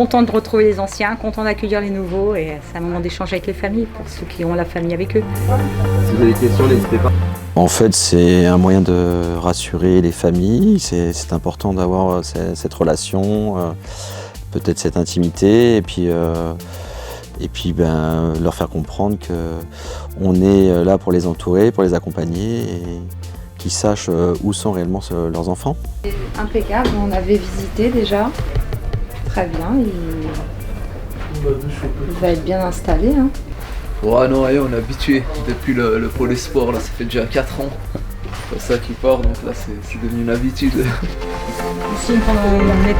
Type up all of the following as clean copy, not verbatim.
content de retrouver les anciens, content d'accueillir les nouveaux et c'est un moment d'échange avec les familles pour ceux qui ont la famille avec eux. Si vous avez des questions, n'hésitez pas. En fait, c'est un moyen de rassurer les familles, c'est important d'avoir cette relation, peut-être cette intimité, et puis leur faire comprendre qu'on est là pour les entourer, pour les accompagner, et qu'ils sachent où sont réellement leurs enfants. C'est impeccable, on avait visité déjà, très bien, il va être bien installé. Hein. Ouais, non, on est habitué depuis le pôle sport, là, ça fait déjà 4 ans. C'est ça qui part, donc là c'est devenu une habitude. Ici, on est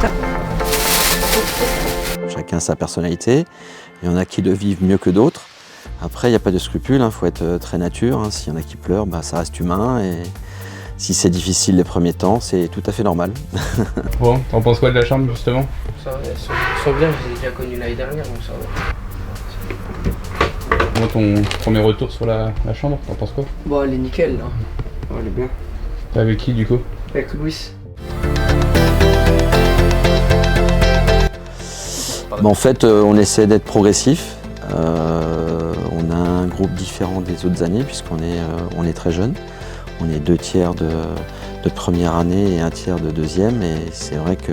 Chacun sa personnalité, il y en a qui le vivent mieux que d'autres. Après, il n'y a pas de scrupule, il faut être très nature. S'il y en a qui pleurent, ça reste humain. Et si c'est difficile les premiers temps, c'est tout à fait normal. Bon, t'en penses quoi de la chambre justement? Ça va, elles sont bien, je les ai déjà connues l'année dernière, donc ça va. Comment ton premier retour sur la chambre, t'en penses quoi? Bon, elle est nickel là. Ouais, elle est bien. T'es avec qui du coup? Avec Louis. En fait, on essaie d'être progressif. On a un groupe différent des autres années puisqu'on est très jeune. On est 2 tiers de première année et 1 tiers de deuxième. Et c'est vrai que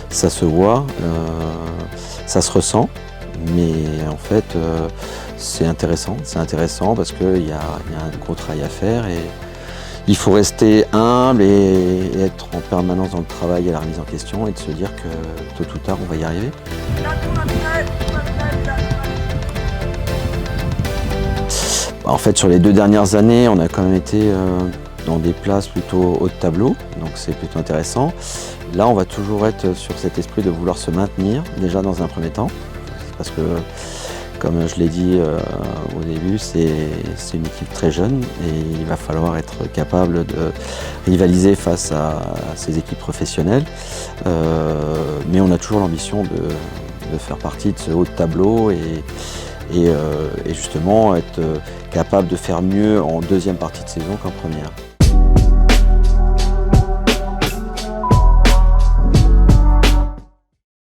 ça se voit, ça se ressent. Mais en fait, c'est intéressant parce qu'il y a un gros travail à faire. Et il faut rester humble et être en permanence dans le travail et la remise en question et de se dire que tôt ou tard, on va y arriver. En fait, sur les 2 dernières années, on a quand même été dans des places plutôt haut de tableau, donc c'est plutôt intéressant. Là, on va toujours être sur cet esprit de vouloir se maintenir, déjà dans un premier temps, parce que, comme je l'ai dit au début, c'est une équipe très jeune et il va falloir être capable de rivaliser face à ces équipes professionnelles. Mais on a toujours l'ambition de faire partie de ce haut de tableau et justement être capable de faire mieux en deuxième partie de saison qu'en première.